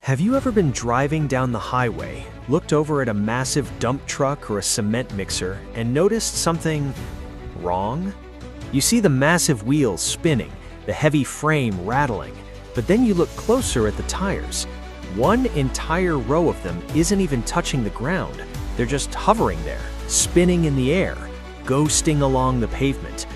Have you ever been driving down the highway, looked over at a massive dump truck or a cement mixer, and noticed something wrong? You see the massive wheels spinning, the heavy frame rattling, but then you look closer at the tires. One entire row of them isn't even touching the ground. They're just hovering there, spinning in the air, ghosting along the pavement.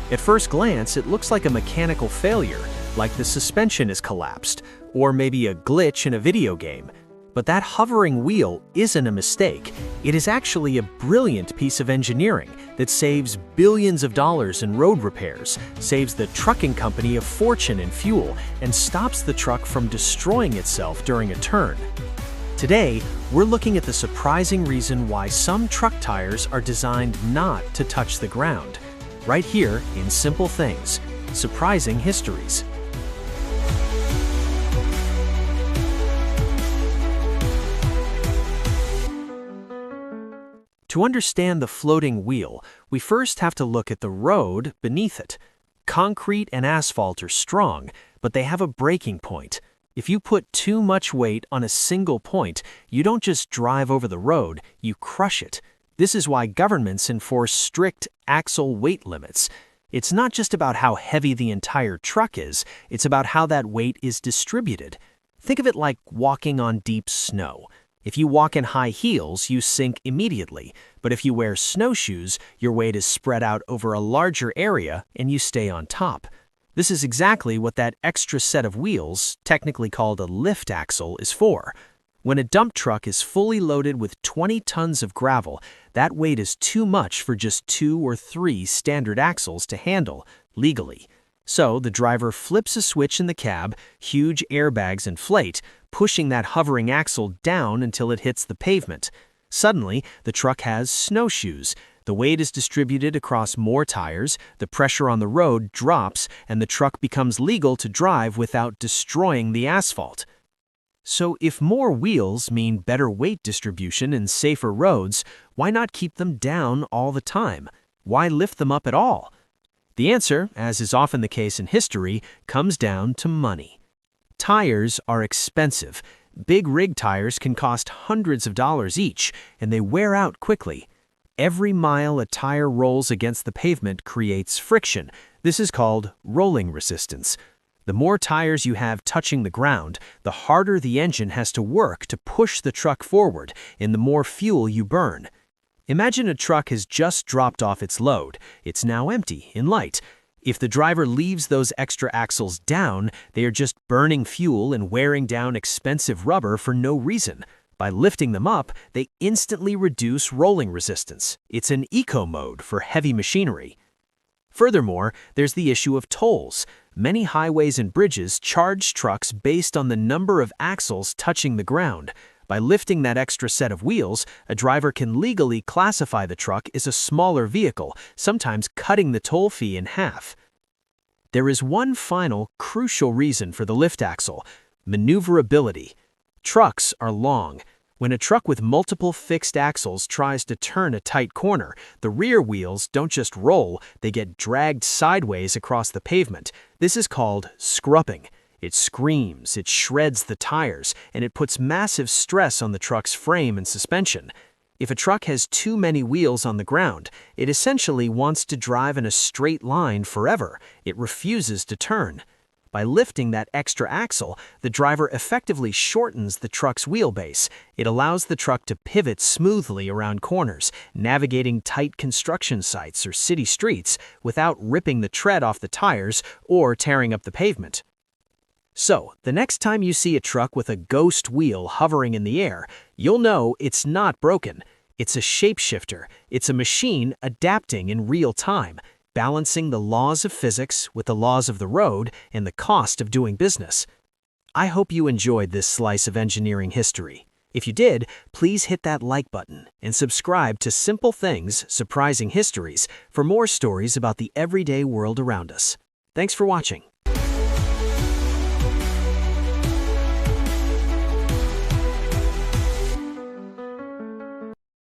At first glance, it looks like a mechanical failure, like the suspension is collapsed, or maybe a glitch in a video game. But that hovering wheel isn't a mistake. It is actually a brilliant piece of engineering that saves billions of dollars in road repairs, saves the trucking company a fortune in fuel, and stops the truck from destroying itself during a turn. Today, we're looking at the surprising reason why some truck tires are designed not to touch the ground. Right here in Simple Things, Surprising Histories. To understand the floating wheel, we first have to look at the road beneath it. Concrete and asphalt are strong, but they have a breaking point. If you put too much weight on a single point, you don't just drive over the road, you crush it. This is why governments enforce strict axle weight limits. It's not just about how heavy the entire truck is, it's about how that weight is distributed. Think of it like walking on deep snow. If you walk in high heels, you sink immediately, but if you wear snowshoes, your weight is spread out over a larger area and you stay on top. This is exactly what that extra set of wheels, technically called a lift axle, is for. When a dump truck is fully loaded with 20 tons of gravel, that weight is too much for just 2 or 3 standard axles to handle, legally. So the driver flips a switch in the cab, huge airbags inflate, pushing that hovering axle down until it hits the pavement. Suddenly, the truck has snowshoes. The weight is distributed across more tires, the pressure on the road drops, and the truck becomes legal to drive without destroying the asphalt. So if more wheels mean better weight distribution and safer roads, why not keep them down all the time? Why lift them up at all? The answer, as is often the case in history, comes down to money. Tires are expensive. Big rig tires can cost hundreds of dollars each, and they wear out quickly. Every mile a tire rolls against the pavement creates friction. This is called rolling resistance. The more tires you have touching the ground, the harder the engine has to work to push the truck forward, and the more fuel you burn. Imagine a truck has just dropped off its load. It's now empty and light. If the driver leaves those extra axles down, they are just burning fuel and wearing down expensive rubber for no reason. By lifting them up, they instantly reduce rolling resistance. It's an eco mode for heavy machinery. Furthermore, there's the issue of tolls. Many highways and bridges charge trucks based on the number of axles touching the ground. By lifting that extra set of wheels, a driver can legally classify the truck as a smaller vehicle, sometimes cutting the toll fee in half. There is one final, crucial reason for the lift axle: maneuverability. Trucks are long. When a truck with multiple fixed axles tries to turn a tight corner, the rear wheels don't just roll, they get dragged sideways across the pavement. This is called scrubbing. It screams, it shreds the tires, and it puts massive stress on the truck's frame and suspension. If a truck has too many wheels on the ground, it essentially wants to drive in a straight line forever. It refuses to turn. By lifting that extra axle, the driver effectively shortens the truck's wheelbase. It allows the truck to pivot smoothly around corners, navigating tight construction sites or city streets without ripping the tread off the tires or tearing up the pavement. So, the next time you see a truck with a ghost wheel hovering in the air, you'll know it's not broken. It's a shapeshifter. It's a machine adapting in real time, balancing the laws of physics with the laws of the road and the cost of doing business. I hope you enjoyed this slice of engineering history. If you did, please hit that like button and subscribe to Simple Things Surprising Histories for more stories about the everyday world around us. Thanks for watching.